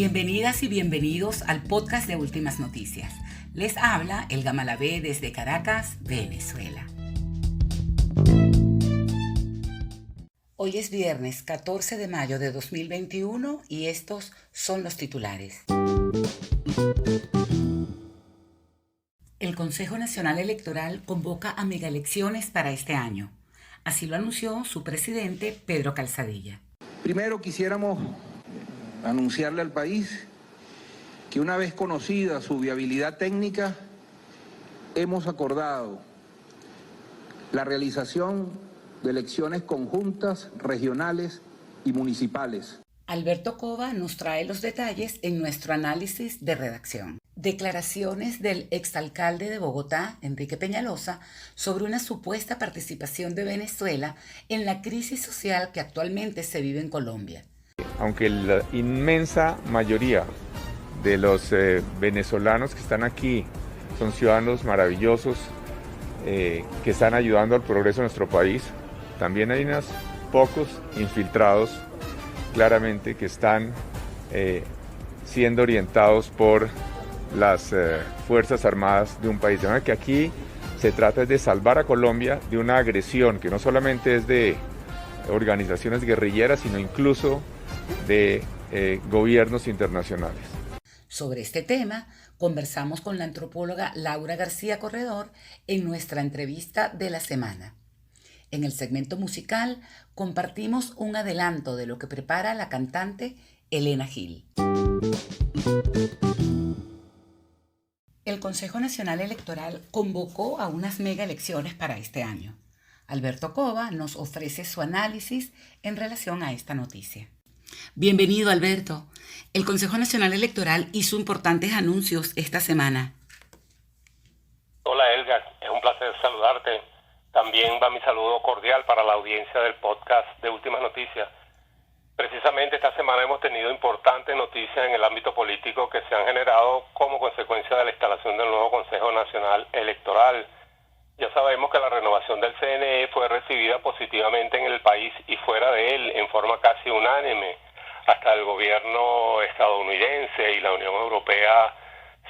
Bienvenidas y bienvenidos al podcast de Últimas Noticias. Les habla Elga Malavé desde Caracas, Venezuela. Hoy es viernes 14 de mayo de 2021 y estos son los titulares. El Consejo Nacional Electoral convoca a megaelecciones para este año. Así lo anunció su presidente, Pedro Calzadilla. Primero quisiéramos anunciarle al país que una vez conocida su viabilidad técnica, hemos acordado la realización de elecciones conjuntas, regionales y municipales. Alberto Cova nos trae los detalles en nuestro análisis de redacción. Declaraciones del exalcalde de Bogotá, Enrique Peñalosa, sobre una supuesta participación de Venezuela en la crisis social que actualmente se vive en Colombia. Aunque la inmensa mayoría de los venezolanos que están aquí son ciudadanos maravillosos que están ayudando al progreso de nuestro país, también hay unos pocos infiltrados claramente que están siendo orientados por las Fuerzas Armadas de un país. De manera que aquí se trata de salvar a Colombia de una agresión que no solamente es de organizaciones guerrilleras, sino incluso de gobiernos internacionales. Sobre este tema, conversamos con la antropóloga Laura García Corredor en nuestra entrevista de la semana. En el segmento musical, compartimos un adelanto de lo que prepara la cantante Elena Gil. El Consejo Nacional Electoral convocó a unas mega elecciones para este año. Alberto Cova nos ofrece su análisis en relación a esta noticia. Bienvenido, Alberto. El Consejo Nacional Electoral hizo importantes anuncios esta semana. Hola, Elga. Es un placer saludarte. También va mi saludo cordial para la audiencia del podcast de Últimas Noticias. Precisamente esta semana hemos tenido importantes noticias en el ámbito político que se han generado como consecuencia de la instalación del nuevo Consejo Nacional Electoral. Ya sabemos que la renovación del CNE fue recibida positivamente en el país y fuera de él en forma casi unánime. Hasta el gobierno estadounidense y la Unión Europea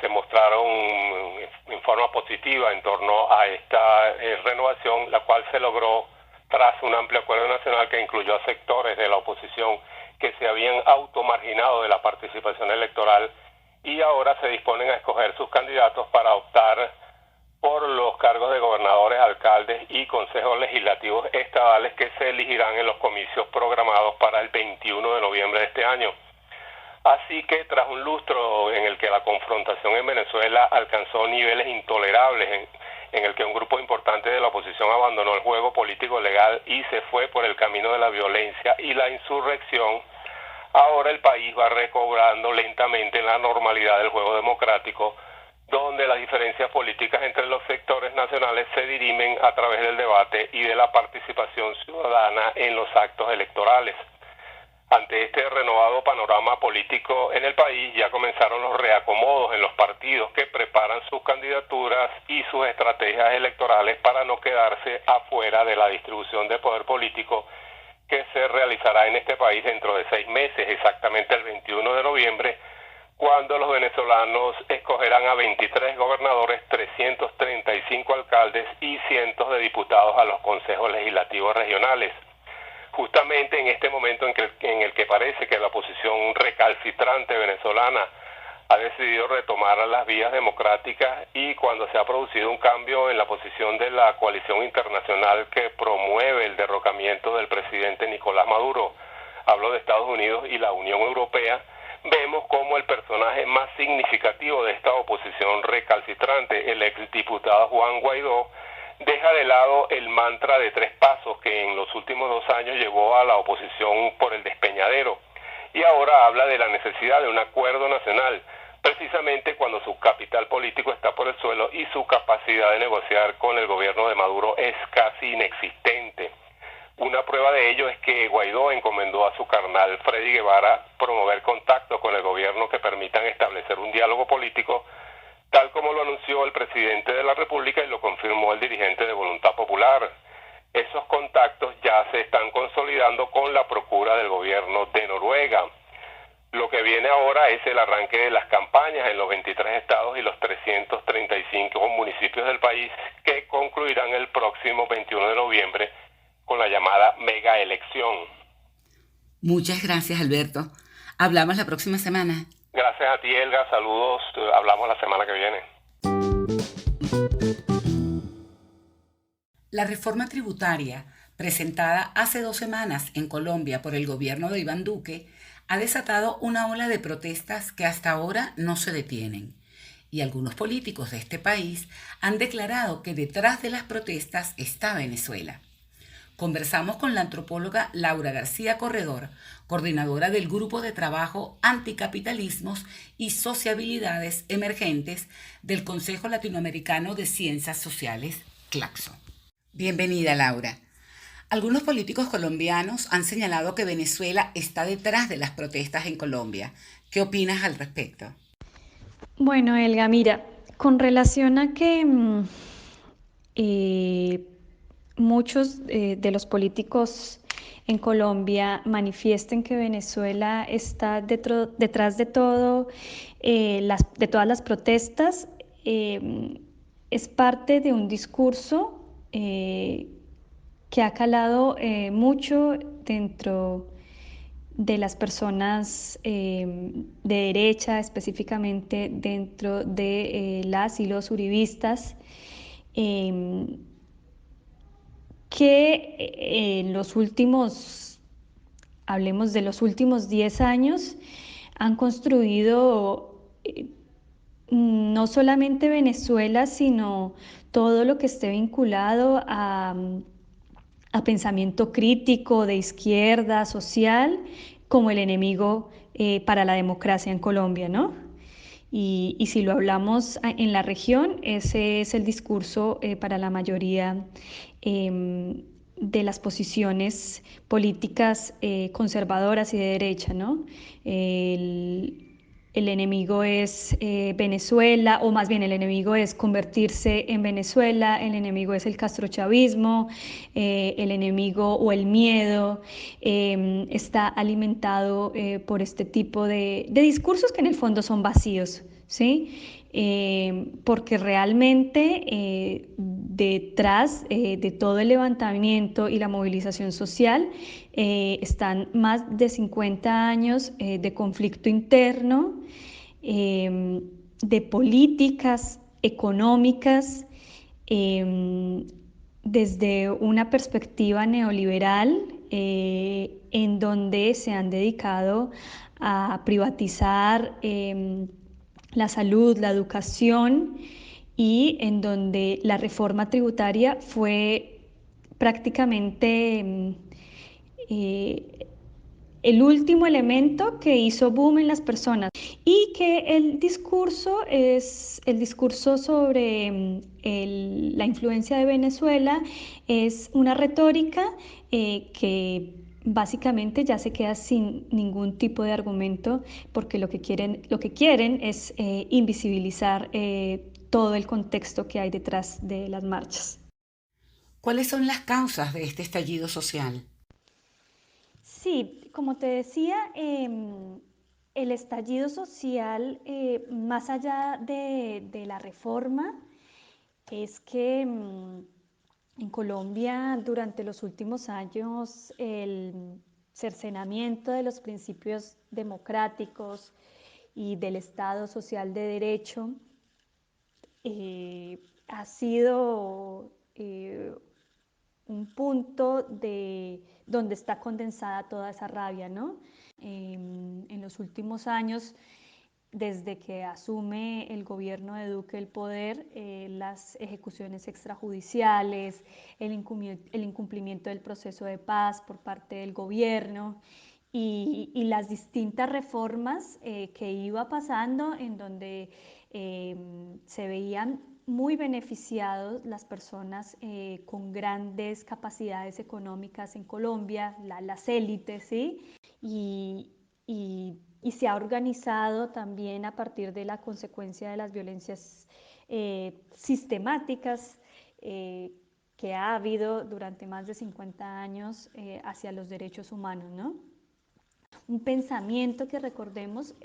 se mostraron en forma positiva en torno a esta renovación, la cual se logró tras un amplio acuerdo nacional que incluyó a sectores de la oposición que se habían automarginado de la participación electoral y ahora se disponen a escoger sus candidatos para optar por los cargos de gobernadores, alcaldes y consejos legislativos estadales que se elegirán en los comicios programados para el 21 de noviembre de este año. Así que tras un lustro en el que la confrontación en Venezuela alcanzó niveles intolerables, en el que un grupo importante de la oposición abandonó el juego político legal y se fue por el camino de la violencia y la insurrección, ahora el país va recobrando lentamente la normalidad del juego democrático, donde las diferencias políticas entre los sectores nacionales se dirimen a través del debate y de la participación ciudadana en los actos electorales. Ante este renovado panorama político en el país, ya comenzaron los reacomodos en los partidos que preparan sus candidaturas y sus estrategias electorales para no quedarse afuera de la distribución de poder político que se realizará en este país dentro de 6 meses, exactamente el 21 de noviembre, cuando los venezolanos escogerán a 23 gobernadores, 335 alcaldes y cientos de diputados a los consejos legislativos regionales. Justamente en este momento en el que parece que la oposición recalcitrante venezolana ha decidido retomar las vías democráticas y cuando se ha producido un cambio en la posición de la coalición internacional que promueve el derrocamiento del presidente Nicolás Maduro, hablo de Estados Unidos y la Unión Europea, vemos como el personaje más significativo de esta oposición recalcitrante, el exdiputado Juan Guaidó, deja de lado el mantra de 3 pasos que en los últimos 2 años llevó a la oposición por el despeñadero y ahora habla de la necesidad de un acuerdo nacional, precisamente cuando su capital político está por el suelo y su capacidad de negociar con el gobierno de Maduro es casi inexistente. Una prueba de ello es que Guaidó encomendó a su carnal Freddy Guevara promover contactos con el gobierno que permitan establecer un diálogo político, tal como lo anunció el presidente de la República y lo confirmó el dirigente de Voluntad Popular. Esos contactos ya se están consolidando con la procura del gobierno de Noruega. Lo que viene ahora es el arranque de las campañas en los 23 estados y los 335 municipios del país, que concluirán el próximo 21 de noviembre con la llamada mega elección. Muchas gracias, Alberto. Hablamos la próxima semana. Gracias a ti, Elga. Saludos. Hablamos la semana que viene. La reforma tributaria, presentada hace 2 semanas en Colombia por el gobierno de Iván Duque, ha desatado una ola de protestas que hasta ahora no se detienen. Y algunos políticos de este país han declarado que detrás de las protestas está Venezuela. Conversamos con la antropóloga Laura García Corredor, coordinadora del Grupo de Trabajo Anticapitalismos y Sociabilidades Emergentes del Consejo Latinoamericano de Ciencias Sociales, CLACSO. Bienvenida, Laura. Algunos políticos colombianos han señalado que Venezuela está detrás de las protestas en Colombia. ¿Qué opinas al respecto? Bueno, Elga, mira, con relación a que muchos de los políticos en Colombia manifiesten que Venezuela está detrás de todo, de todas las protestas, es parte de un discurso que ha calado mucho dentro de las personas de derecha, específicamente dentro de las y los uribistas, que en los últimos, hablemos de los últimos 10 años, han construido no solamente Venezuela, sino todo lo que esté vinculado a pensamiento crítico, de izquierda, social, como el enemigo para la democracia en Colombia, ¿no? Y si lo hablamos en la región, ese es el discurso para la mayoría de las posiciones políticas conservadoras y de derecha, ¿no? El enemigo es Venezuela, o más bien el enemigo es convertirse en Venezuela, el enemigo es el castrochavismo, el enemigo o el miedo está alimentado por este tipo de discursos que en el fondo son vacíos, ¿sí? Porque realmente detrás de todo el levantamiento y la movilización social están más de 50 años de conflicto interno, de políticas económicas desde una perspectiva neoliberal en donde se han dedicado a privatizar la salud, la educación, y en donde la reforma tributaria fue prácticamente el último elemento que hizo boom en las personas, y que el discurso sobre la influencia de Venezuela es una retórica que básicamente ya se queda sin ningún tipo de argumento, porque lo que quieren es invisibilizar todo el contexto que hay detrás de las marchas. ¿Cuáles son las causas de este estallido social? Sí, como te decía, el estallido social, más allá de la reforma, es que en Colombia durante los últimos años el cercenamiento de los principios democráticos y del Estado social de derecho ha sido un punto donde está condensada toda esa rabia, ¿no? En los últimos años, desde que asume el gobierno de Duque el poder, las ejecuciones extrajudiciales, el incumplimiento del proceso de paz por parte del gobierno y las distintas reformas que iba pasando, en donde se veían muy beneficiados las personas con grandes capacidades económicas en Colombia, las élites, ¿sí? Y se ha organizado también a partir de la consecuencia de las violencias sistemáticas que ha habido durante más de 50 años hacia los derechos humanos, ¿no? un pensamiento que recordemos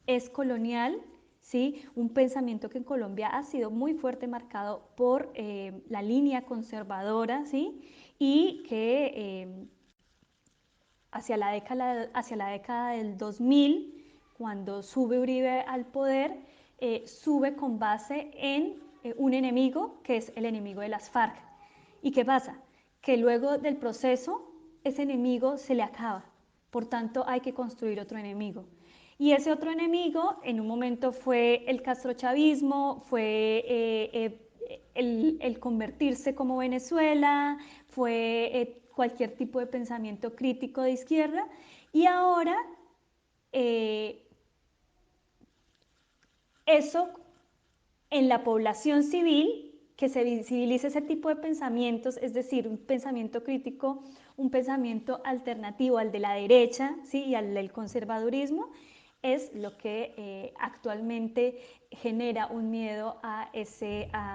es colonial, ¿sí? Un pensamiento que en Colombia ha sido muy fuerte marcado por la línea conservadora, ¿sí? Y que hacia la década del 2000, cuando sube Uribe al poder, sube con base en un enemigo que es el enemigo de las FARC. ¿Y qué pasa? Que luego del proceso ese enemigo se le acaba, por tanto hay que construir otro enemigo. Y ese otro enemigo en un momento fue el castrochavismo, fue el convertirse como Venezuela, fue cualquier tipo de pensamiento crítico de izquierda, y ahora eso en la población civil, que se visibilice ese tipo de pensamientos, es decir, un pensamiento crítico, un pensamiento alternativo al de la derecha, ¿sí? Y al del conservadurismo, es lo que actualmente genera un miedo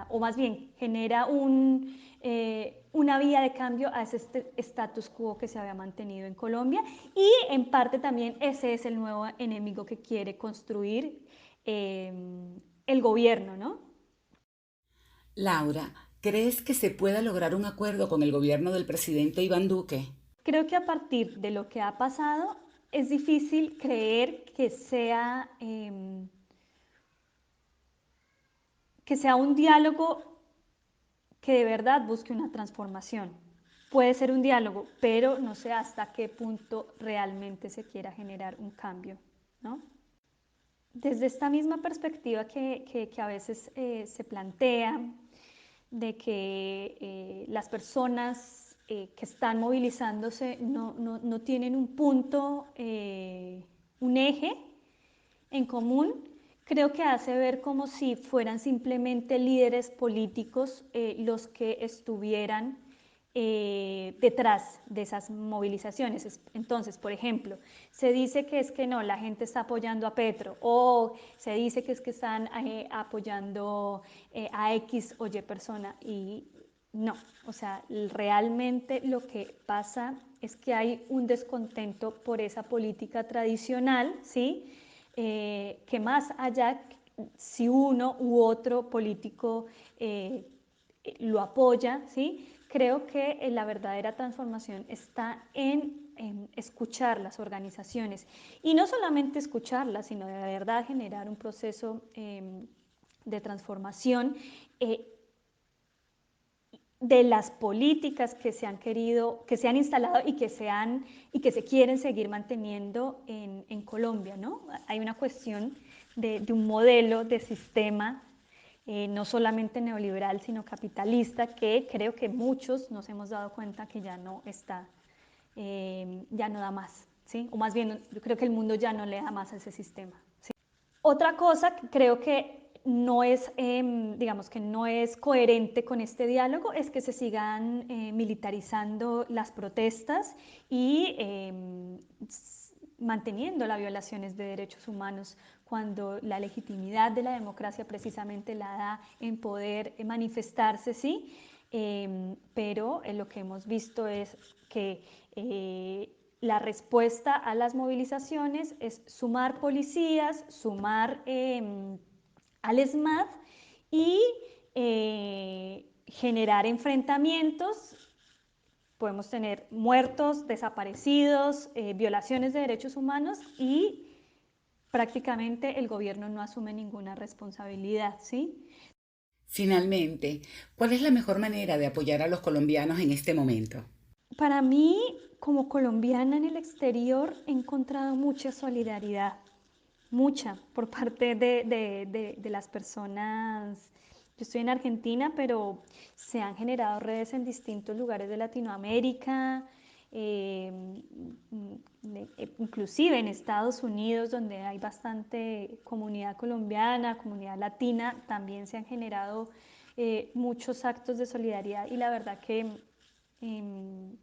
o más bien genera una vía de cambio a ese status quo que se había mantenido en Colombia, y en parte también ese es el nuevo enemigo que quiere construir el gobierno, ¿no? Laura, ¿crees que se pueda lograr un acuerdo con el gobierno del presidente Iván Duque? Creo que a partir de lo que ha pasado es difícil creer que sea un diálogo que de verdad busque una transformación. Puede ser un diálogo, pero no sé hasta qué punto realmente se quiera generar un cambio, ¿no? Desde esta misma perspectiva que a veces se plantea, de que las personas que están movilizándose no tienen un punto, un eje en común, creo que hace ver como si fueran simplemente líderes políticos los que estuvieran detrás de esas movilizaciones. Entonces, por ejemplo, se dice que es que no, la gente está apoyando a Petro, o se dice que es que están apoyando a X o Y persona, y no, o sea, realmente lo que pasa es que hay un descontento por esa política tradicional, ¿sí? Que más allá si uno u otro político lo apoya, ¿sí? Creo que la verdadera transformación está en escuchar las organizaciones, y no solamente escucharlas, sino de verdad generar un proceso de transformación de las políticas que se han querido, que se han instalado y que se quieren seguir manteniendo en Colombia, ¿no? Hay una cuestión de un modelo de sistema no solamente neoliberal, sino capitalista, que creo que muchos nos hemos dado cuenta que ya no está, ya no da más, ¿sí? O más bien, yo creo que el mundo ya no le da más a ese sistema, ¿sí? Otra cosa que creo que no es, digamos que no es coherente con este diálogo, es que se sigan militarizando las protestas y manteniendo las violaciones de derechos humanos, cuando la legitimidad de la democracia precisamente la da en poder manifestarse, ¿sí? Pero lo que hemos visto es que la respuesta a las movilizaciones es sumar policías, sumar al ESMAD y generar enfrentamientos. Podemos tener muertos, desaparecidos, violaciones de derechos humanos, y prácticamente el gobierno no asume ninguna responsabilidad, ¿sí? Finalmente, ¿cuál es la mejor manera de apoyar a los colombianos en este momento? Para mí, como colombiana en el exterior, he encontrado mucha solidaridad, mucha, por parte de las personas. Yo estoy en Argentina, pero se han generado redes en distintos lugares de Latinoamérica, eh, inclusive en Estados Unidos, donde hay bastante comunidad colombiana, comunidad latina, también se han generado muchos actos de solidaridad, y la verdad em,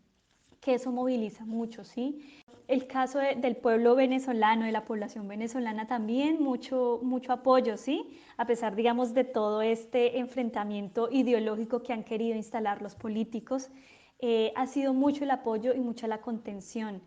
que eso moviliza mucho, ¿sí? El caso del pueblo venezolano, de la población venezolana, también mucho apoyo, ¿sí? A pesar, digamos, de todo este enfrentamiento ideológico que han querido instalar los políticos, ha sido mucho el apoyo y mucha la contención.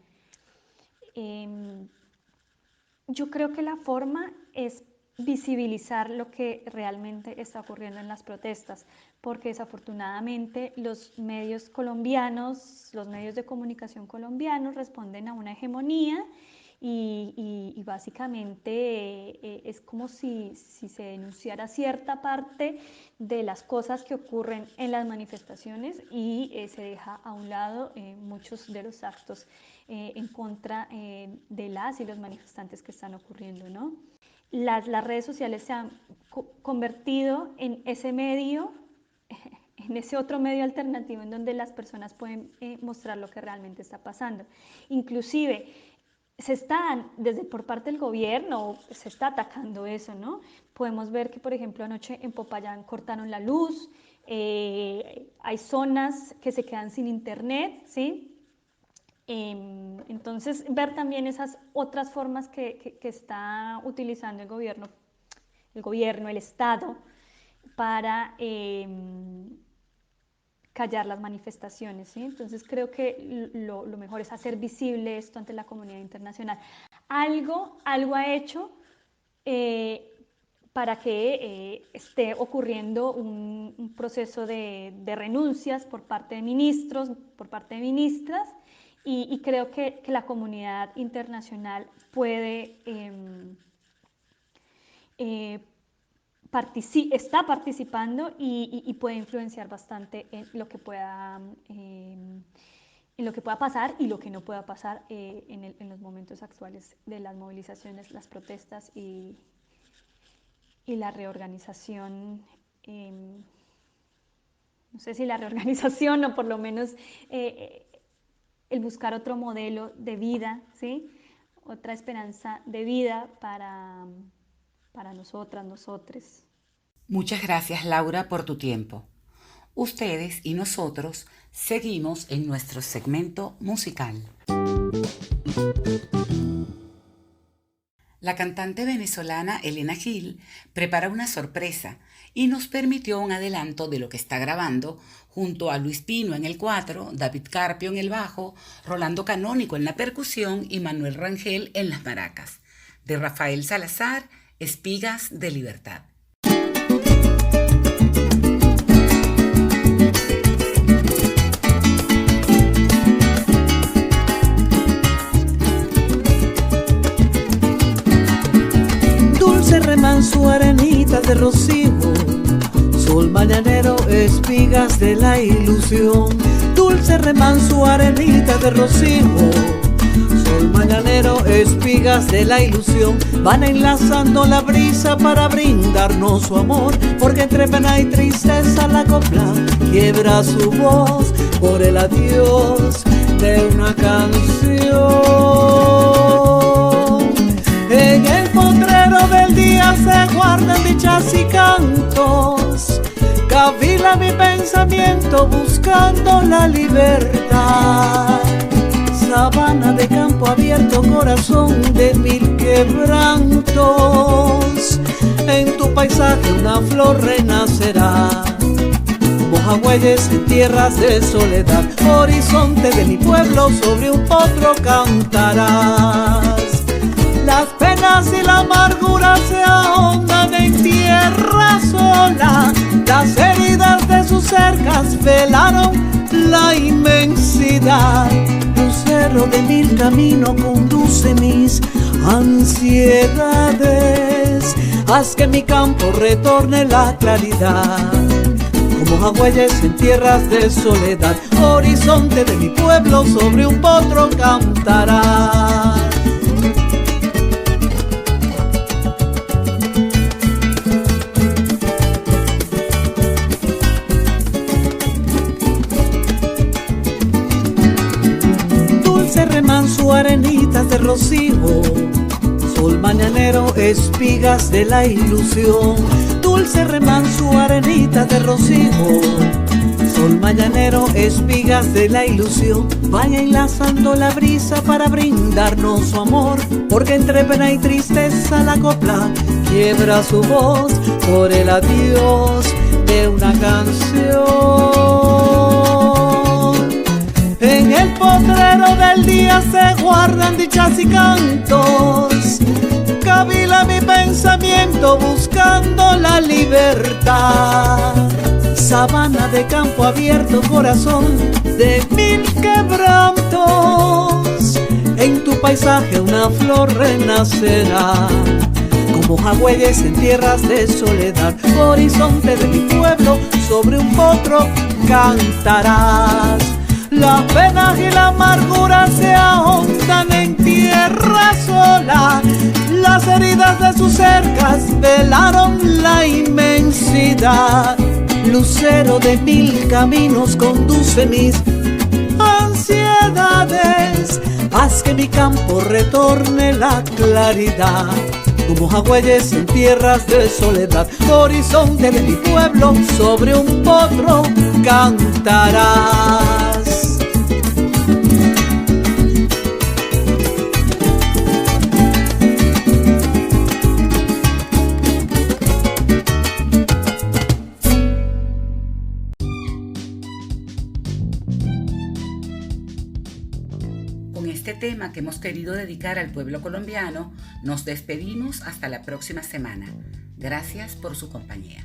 Yo creo que la forma es visibilizar lo que realmente está ocurriendo en las protestas, porque desafortunadamente los medios colombianos, los medios de comunicación colombianos responden a una hegemonía y básicamente es como si se denunciara cierta parte de las cosas que ocurren en las manifestaciones y se deja a un lado muchos de los actos en contra de las y los manifestantes que están ocurriendo, ¿no? Las redes sociales se han convertido en ese medio, en ese otro medio alternativo en donde las personas pueden mostrar lo que realmente está pasando. Inclusive, por parte del gobierno, se está atacando eso, ¿no? Podemos ver que, por ejemplo, anoche en Popayán cortaron la luz, hay zonas que se quedan sin internet, ¿sí? Entonces, ver también esas otras formas que está utilizando el gobierno, el Estado, para callar las manifestaciones, ¿sí? Entonces creo que lo mejor es hacer visible esto ante la comunidad internacional. Algo ha hecho para que esté ocurriendo un proceso de renuncias por parte de ministros, por parte de ministras, y creo que la comunidad internacional puede está participando y puede influenciar bastante en lo que pueda pasar y lo que no pueda pasar en los momentos actuales de las movilizaciones, las protestas y la reorganización, no sé si la reorganización o por lo menos el buscar otro modelo de vida, ¿sí? Otra esperanza de vida para nosotras, nosotres. Muchas gracias, Laura, por tu tiempo. Ustedes y nosotros seguimos en nuestro segmento musical. La cantante venezolana Elena Gil prepara una sorpresa y nos permitió un adelanto de lo que está grabando junto a Luis Pino en el 4, David Carpio en el bajo, Rolando Canónico en la percusión y Manuel Rangel en las maracas. De Rafael Salazar, Espigas de Libertad. Dulce remanso, arenita de rocío, sol mañanero, espigas de la ilusión. Dulce remanso, arenita de rocío, sol mañanero, espigas de la ilusión. Van enlazando la brisa para brindarnos su amor, porque entre pena y tristeza la copla quiebra su voz por el adiós de una canción. En el potrero del día se guardan dichas y cantos, cavila mi pensamiento buscando la libertad. Sabana de campo abierto, corazón de mil quebrantos, en tu paisaje una flor renacerá. Mojahueyes en tierras de soledad, horizonte de mi pueblo, sobre un potro cantarás. Las penas y la amargura se ahondan en tierra sola, las heridas de sus cercas velaron la inmensidad. Lucero de mil caminos conduce mis ansiedades, haz que mi campo retorne la claridad. Como mojahueyes en tierras de soledad, horizonte de mi pueblo, sobre un potro cantarás. Remanso, arenitas de rocío, sol mañanero, espigas de la ilusión. Dulce remanso, arenitas de rocío, sol mañanero, espigas de la ilusión. Vaya enlazando la brisa para brindarnos su amor, porque entre pena y tristeza la copla quiebra su voz por el adiós de una canción. En el potrero del día se guardan dichas y cantos. Cavila mi pensamiento buscando la libertad. Sabana de campo abierto, corazón de mil quebrantos. En tu paisaje una flor renacerá. Como jagüeyes en tierras de soledad, horizonte de mi pueblo, sobre un potro cantarás. Las penas y la amargura se ahondan en tierra sola. Las heridas de sus cercas velaron la inmensidad. Lucero de mil caminos conduce mis ansiedades. Haz que mi campo retorne la claridad. Como jagüeyes en tierras de soledad, horizonte de mi pueblo, sobre un potro cantarás. Con este tema que hemos querido dedicar al pueblo colombiano, nos despedimos hasta la próxima semana. Gracias por su compañía.